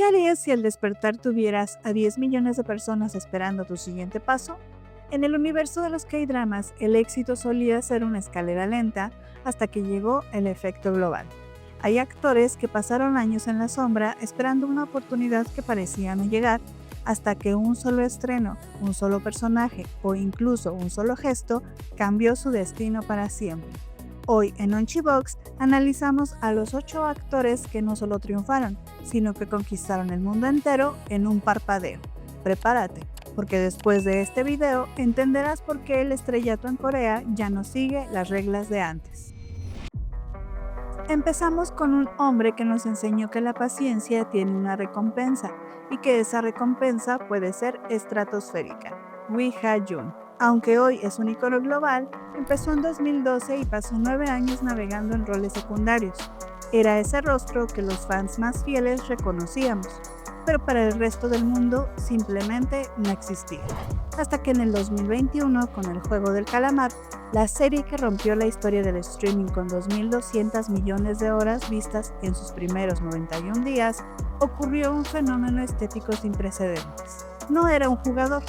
¿Qué harías si al despertar tuvieras a 10 millones de personas esperando tu siguiente paso? En el universo de los K-dramas, el éxito solía ser una escalera lenta hasta que llegó el efecto global. Hay actores que pasaron años en la sombra esperando una oportunidad que parecía no llegar, hasta que un solo estreno, un solo personaje o incluso un solo gesto cambió su destino para siempre. Hoy en Onchibox analizamos a los 8 actores que no solo triunfaron, sino que conquistaron el mundo entero en un parpadeo. Prepárate, porque después de este video entenderás por qué el estrellato en Corea ya no sigue las reglas de antes. Empezamos con un hombre que nos enseñó que la paciencia tiene una recompensa y que esa recompensa puede ser estratosférica. Wi Ha-jun. Aunque hoy es un icono global, empezó en 2012 y pasó 9 años navegando en roles secundarios. Era ese rostro que los fans más fieles reconocíamos, pero para el resto del mundo simplemente no existía. Hasta que en el 2021, con El Juego del Calamar, la serie que rompió la historia del streaming con 2.200 millones de horas vistas en sus primeros 91 días, ocurrió un fenómeno estético sin precedentes. No era un jugador,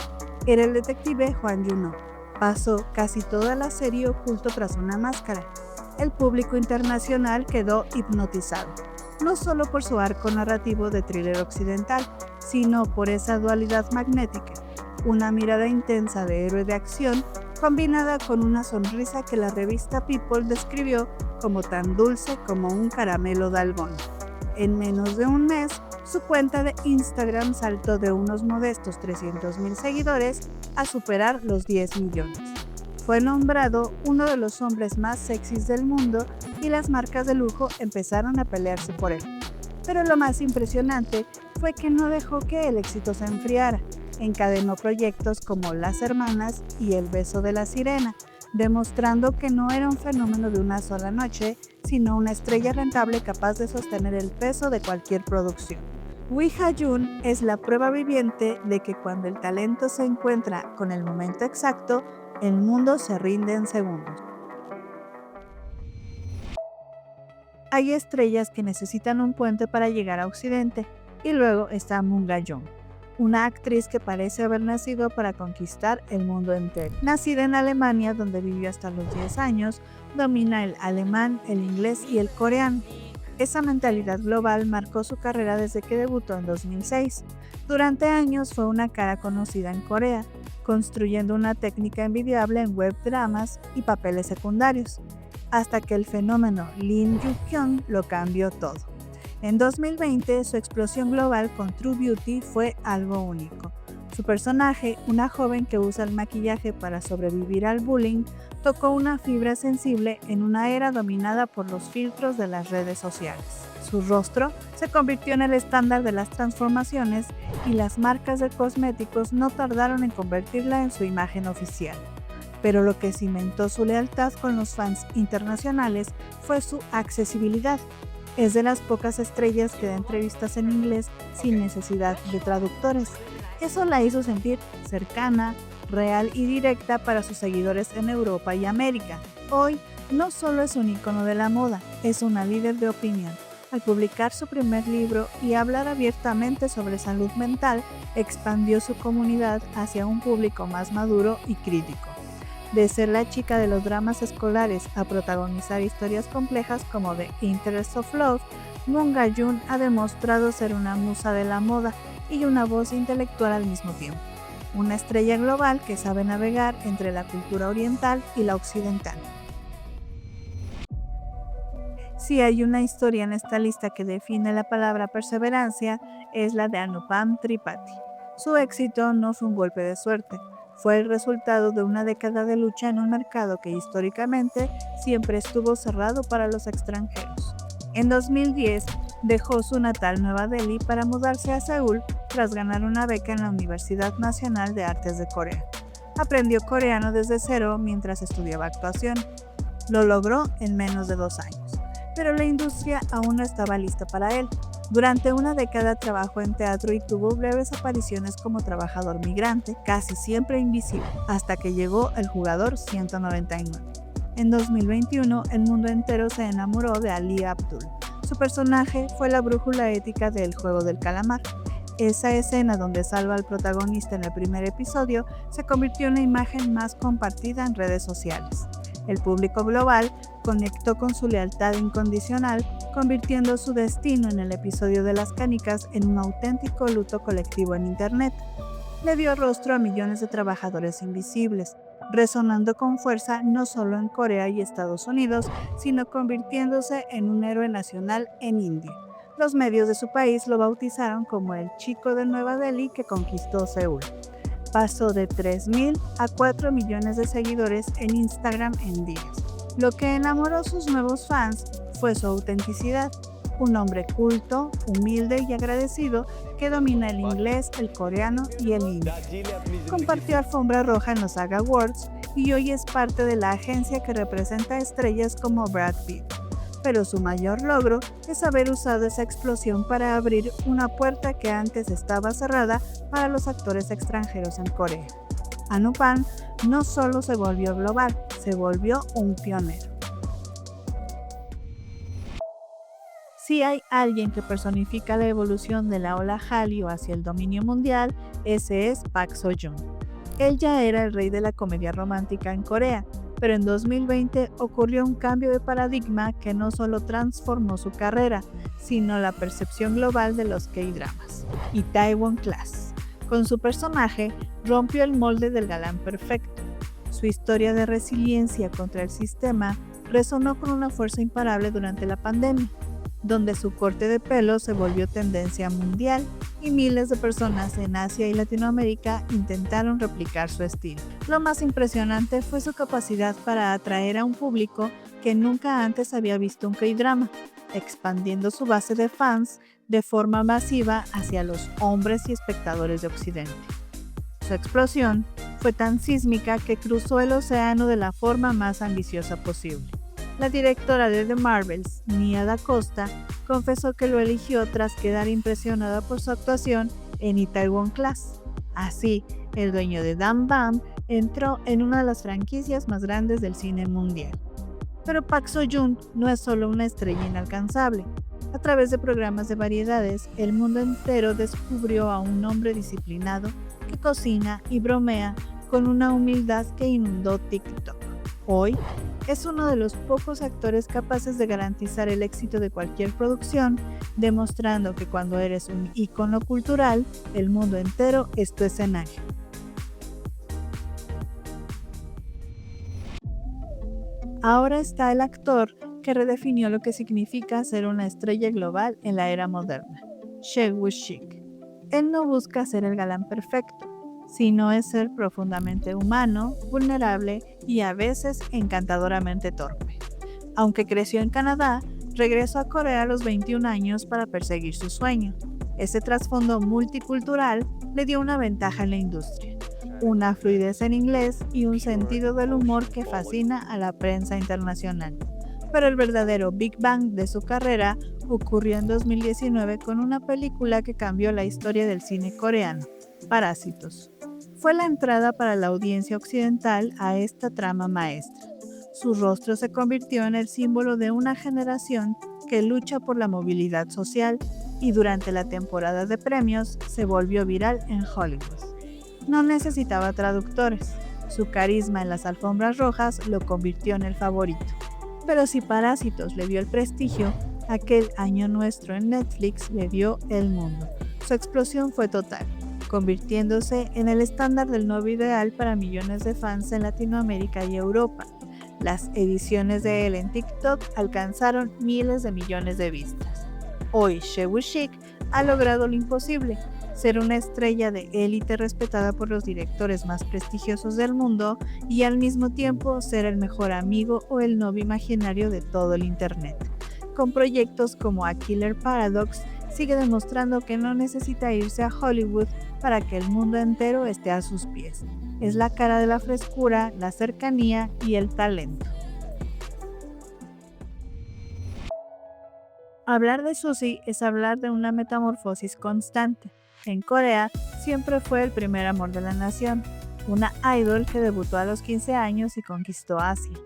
era el detective Hwang Juno. Pasó casi toda la serie oculto tras una máscara. El público internacional quedó hipnotizado, no solo por su arco narrativo de thriller occidental, sino por esa dualidad magnética, una mirada intensa de héroe de acción combinada con una sonrisa que la revista People describió como tan dulce como un caramelo de almón. En menos de un mes, su cuenta de Instagram saltó de unos modestos 300,000 seguidores a superar los 10 millones. Fue nombrado uno de los hombres más sexys del mundo y las marcas de lujo empezaron a pelearse por él. Pero lo más impresionante fue que no dejó que el éxito se enfriara. Encadenó proyectos como Las Hermanas y El Beso de la Sirena, demostrando que no era un fenómeno de una sola noche, sino una estrella rentable capaz de sostener el peso de cualquier producción. Wi Ha-jun es la prueba viviente de que cuando el talento se encuentra con el momento exacto, el mundo se rinde en segundos. Hay estrellas que necesitan un puente para llegar a Occidente, y luego está Moon Ga-young, una actriz que parece haber nacido para conquistar el mundo entero. Nacida en Alemania, donde vivió hasta los 10 años, domina el alemán, el inglés y el coreano. Esa mentalidad global marcó su carrera desde que debutó en 2006. Durante años fue una cara conocida en Corea, construyendo una técnica envidiable en web dramas y papeles secundarios, hasta que el fenómeno Lim Yu-kyung lo cambió todo. En 2020, su explosión global con True Beauty fue algo único. Su personaje, una joven que usa el maquillaje para sobrevivir al bullying, tocó una fibra sensible en una era dominada por los filtros de las redes sociales. Su rostro se convirtió en el estándar de las transformaciones y las marcas de cosméticos no tardaron en convertirla en su imagen oficial. Pero lo que cimentó su lealtad con los fans internacionales fue su accesibilidad. Es de las pocas estrellas que da entrevistas en inglés sin necesidad de traductores. Eso la hizo sentir cercana, real y directa para sus seguidores en Europa y América. Hoy no solo es un icono de la moda, es una líder de opinión. Al publicar su primer libro y hablar abiertamente sobre salud mental, expandió su comunidad hacia un público más maduro y crítico. De ser la chica de los dramas escolares a protagonizar historias complejas como The Interest of Love, Moon Ga-young ha demostrado ser una musa de la moda y una voz intelectual al mismo tiempo. Una estrella global que sabe navegar entre la cultura oriental y la occidental. Si hay una historia en esta lista que define la palabra perseverancia, es la de Anupam Tripathi. Su éxito no fue un golpe de suerte. Fue el resultado de una década de lucha en un mercado que históricamente siempre estuvo cerrado para los extranjeros. En 2010, dejó su natal Nueva Delhi para mudarse a Seúl tras ganar una beca en la Universidad Nacional de Artes de Corea. Aprendió coreano desde cero mientras estudiaba actuación. Lo logró en menos de 2 años, pero la industria aún no estaba lista para él. Durante una década trabajó en teatro y tuvo breves apariciones como trabajador migrante, casi siempre invisible, hasta que llegó El Jugador 199. En 2021, el mundo entero se enamoró de Ali Abdul. Su Su personaje fue la brújula ética del juego del calamar. Esa escena donde salva al protagonista en el primer episodio se convirtió en la imagen más compartida en redes sociales. El público global conectó con su lealtad incondicional, convirtiendo su destino en el episodio de las canicas en un auténtico luto colectivo en Internet. Le dio rostro a millones de trabajadores invisibles, resonando con fuerza no solo en Corea y Estados Unidos, sino convirtiéndose en un héroe nacional en India. Los medios de su país lo bautizaron como el chico de Nueva Delhi que conquistó Seúl. Pasó de 3.000 a 4 millones de seguidores en Instagram en días. Lo que enamoró a sus nuevos fans fue su autenticidad. Un hombre culto, humilde y agradecido que domina el inglés, el coreano y el hindi. Compartió alfombra roja en los SAG Awards y hoy es parte de la agencia que representa a estrellas como Brad Pitt. Pero su mayor logro es haber usado esa explosión para abrir una puerta que antes estaba cerrada para los actores extranjeros en Corea. Anupan no solo se volvió global, se volvió un pionero. Si hay alguien que personifica la evolución de la ola Hallyu hacia el dominio mundial, ese es Park Seo-joon. Él ya era el rey de la comedia romántica en Corea, pero en 2020 ocurrió un cambio de paradigma que no solo transformó su carrera, sino la percepción global de los K-dramas. Itaewon Class. Con su personaje, rompió el molde del galán perfecto. Su historia de resiliencia contra el sistema resonó con una fuerza imparable durante la pandemia, donde su corte de pelo se volvió tendencia mundial y miles de personas en Asia y Latinoamérica intentaron replicar su estilo. Lo más impresionante fue su capacidad para atraer a un público que nunca antes había visto un K-drama, expandiendo su base de fans de forma masiva hacia los hombres y espectadores de Occidente. Su explosión fue tan sísmica que cruzó el océano de la forma más ambiciosa posible. La directora de The Marvels, Nia Da Costa, confesó que lo eligió tras quedar impresionada por su actuación en Itaewon Class. Así, el dueño de Dam Bam entró en una de las franquicias más grandes del cine mundial. Pero Park Seo-joon no es solo una estrella inalcanzable. A través de programas de variedades, el mundo entero descubrió a un hombre disciplinado que cocina y bromea con una humildad que inundó TikTok. Hoy, es uno de los pocos actores capaces de garantizar el éxito de cualquier producción, demostrando que cuando eres un ícono cultural, el mundo entero es tu escenario. Ahora está el actor que redefinió lo que significa ser una estrella global en la era moderna, Shea Woo-shik. Él no busca ser el galán perfecto, sino es ser profundamente humano, vulnerable y a veces encantadoramente torpe. Aunque creció en Canadá, regresó a Corea a los 21 años para perseguir su sueño. Ese trasfondo multicultural le dio una ventaja en la industria, una fluidez en inglés y un sentido del humor que fascina a la prensa internacional. Pero el verdadero Big Bang de su carrera ocurrió en 2019 con una película que cambió la historia del cine coreano, Parásitos. Fue la entrada para la audiencia occidental a esta trama maestra. Su rostro se convirtió en el símbolo de una generación que lucha por la movilidad social y durante la temporada de premios se volvió viral en Hollywood. No necesitaba traductores. Su carisma en las alfombras rojas lo convirtió en el favorito. Pero si Parásitos le dio el prestigio, aquel Año Nuestro en Netflix le dio el mundo. Su explosión fue total, convirtiéndose en el estándar del nuevo ideal para millones de fans en Latinoamérica y Europa. Las ediciones de él en TikTok alcanzaron miles de millones de vistas. Hoy, Shea Woo-shik ha logrado lo imposible, ser una estrella de élite respetada por los directores más prestigiosos del mundo y al mismo tiempo ser el mejor amigo o el novio imaginario de todo el Internet. Con proyectos como A Killer Paradox, sigue demostrando que no necesita irse a Hollywood para que el mundo entero esté a sus pies. Es la cara de la frescura, la cercanía y el talento. Hablar de Suzy es hablar de una metamorfosis constante. En Corea siempre fue el primer amor de la nación, una idol que debutó a los 15 años y conquistó Asia.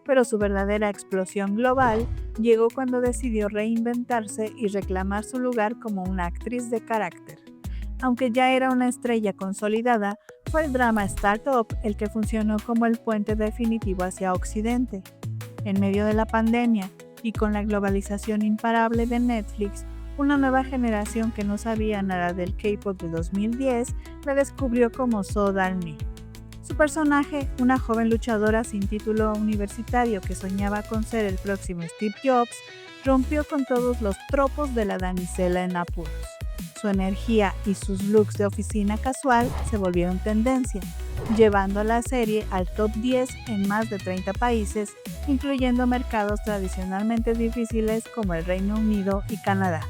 pero su verdadera explosión global llegó cuando decidió reinventarse y reclamar su lugar como una actriz de carácter. Aunque ya era una estrella consolidada, fue el drama Startup el que funcionó como el puente definitivo hacia Occidente. En medio de la pandemia y con la globalización imparable de Netflix, una nueva generación que no sabía nada del K-pop de 2010 la descubrió como So Dal-mi. Su personaje, una joven luchadora sin título universitario que soñaba con ser el próximo Steve Jobs, rompió con todos los tropos de la damisela en apuros. Su energía y sus looks de oficina casual se volvieron tendencia, llevando a la serie al top 10 en más de 30 países, incluyendo mercados tradicionalmente difíciles como el Reino Unido y Canadá.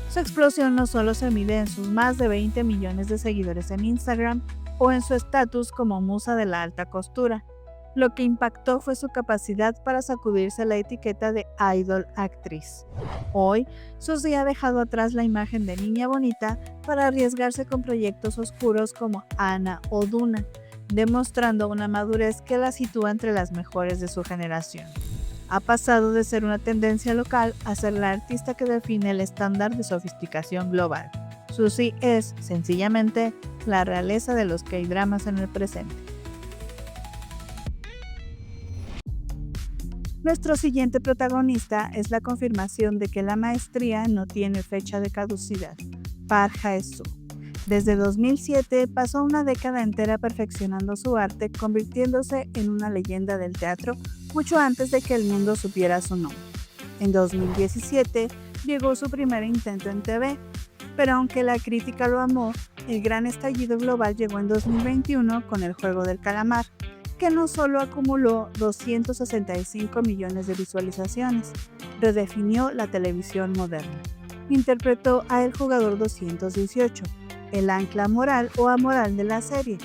Su explosión no solo se mide en sus más de 20 millones de seguidores en Instagram o en su estatus como musa de la alta costura. Lo que impactó fue su capacidad para sacudirse la etiqueta de idol actriz. Hoy, Suzy ha dejado atrás la imagen de niña bonita para arriesgarse con proyectos oscuros como Anna o Duna, demostrando una madurez que la sitúa entre las mejores de su generación. Ha pasado de ser una tendencia local a ser la artista que define el estándar de sofisticación global. Suzy es, sencillamente, la realeza de los K-dramas en el presente. Nuestro siguiente protagonista es la confirmación de que la maestría no tiene fecha de caducidad. Park Hae-soo. Desde 2007 pasó una década entera perfeccionando su arte, convirtiéndose en una leyenda del teatro mucho antes de que el mundo supiera su nombre. En 2017 llegó su primer intento en TV, pero aunque la crítica lo amó, el gran estallido global llegó en 2021 con El Juego del Calamar, que no solo acumuló 265 millones de visualizaciones, redefinió la televisión moderna. Interpretó a El Jugador 218, el ancla moral o amoral de la serie.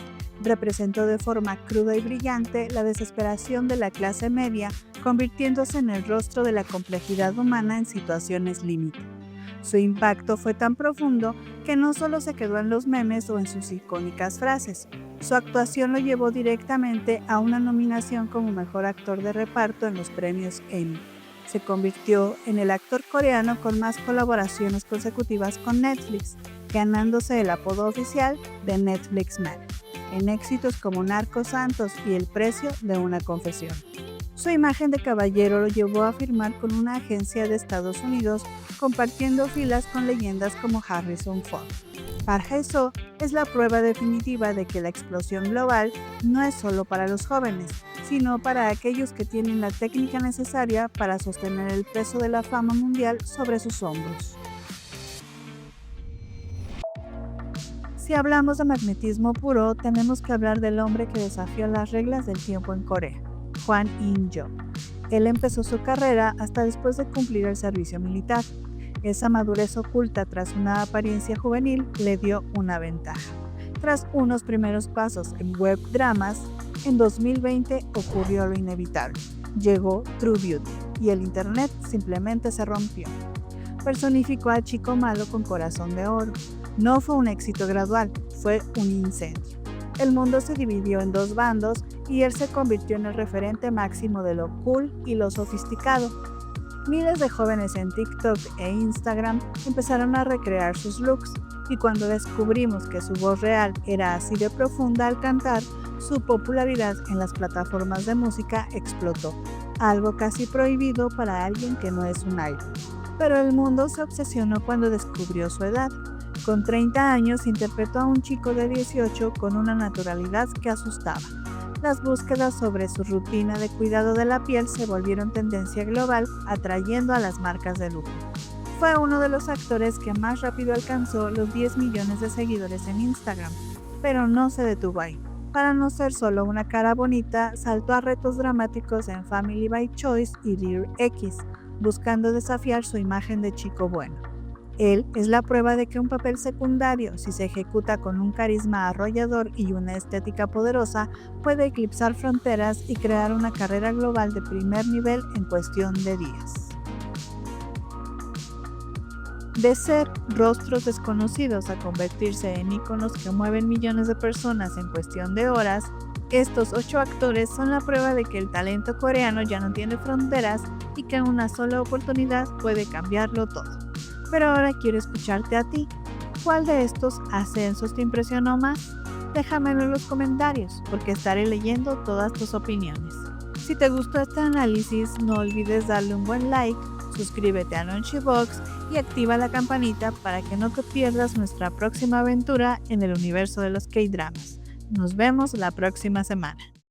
Representó de forma cruda y brillante la desesperación de la clase media, convirtiéndose en el rostro de la complejidad humana en situaciones límite. Su impacto fue tan profundo que no solo se quedó en los memes o en sus icónicas frases. Su actuación lo llevó directamente a una nominación como mejor actor de reparto en los premios Emmy. Se convirtió en el actor coreano con más colaboraciones consecutivas con Netflix, ganándose el apodo oficial de Netflix Man, en éxitos como Narcos Santos y El precio de una confesión. Su imagen de caballero lo llevó a firmar con una agencia de Estados Unidos, compartiendo filas con leyendas como Harrison Ford. Park Hae-soo es la prueba definitiva de que la explosión global no es solo para los jóvenes, sino para aquellos que tienen la técnica necesaria para sostener el peso de la fama mundial sobre sus hombros. Si hablamos de magnetismo puro, tenemos que hablar del hombre que desafió las reglas del tiempo en Corea, Hwang In-jo. Él empezó su carrera hasta después de cumplir el servicio militar. Esa madurez oculta tras una apariencia juvenil le dio una ventaja. Tras unos primeros pasos en web dramas, en 2020 ocurrió lo inevitable. Llegó True Beauty y el internet simplemente se rompió. Personificó al chico malo con corazón de oro. No fue un éxito gradual, fue un incendio. El mundo se dividió en dos bandos y él se convirtió en el referente máximo de lo cool y lo sofisticado. Miles de jóvenes en TikTok e Instagram empezaron a recrear sus looks, y cuando descubrimos que su voz real era así de profunda al cantar, su popularidad en las plataformas de música explotó, algo casi prohibido para alguien que no es un idol. Pero el mundo se obsesionó cuando descubrió su edad. Con 30 años interpretó a un chico de 18 con una naturalidad que asustaba. Las búsquedas sobre su rutina de cuidado de la piel se volvieron tendencia global, atrayendo a las marcas de lujo. Fue uno de los actores que más rápido alcanzó los 10 millones de seguidores en Instagram, pero no se detuvo ahí. Para no ser solo una cara bonita, saltó a retos dramáticos en Family by Choice y Dear X, buscando desafiar su imagen de chico bueno. Él es la prueba de que un papel secundario, si se ejecuta con un carisma arrollador y una estética poderosa, puede eclipsar fronteras y crear una carrera global de primer nivel en cuestión de días. De ser rostros desconocidos a convertirse en íconos que mueven millones de personas en cuestión de horas, Estos 8 actores son la prueba de que el talento coreano ya no tiene fronteras y que una sola oportunidad puede cambiarlo todo. Pero ahora quiero escucharte a ti. ¿Cuál de estos ascensos te impresionó más? Déjamelo en los comentarios porque estaré leyendo todas tus opiniones. Si te gustó este análisis, no olvides darle un buen like, suscríbete a Nonchibox y activa la campanita para que no te pierdas nuestra próxima aventura en el universo de los K-dramas. Nos vemos la próxima semana.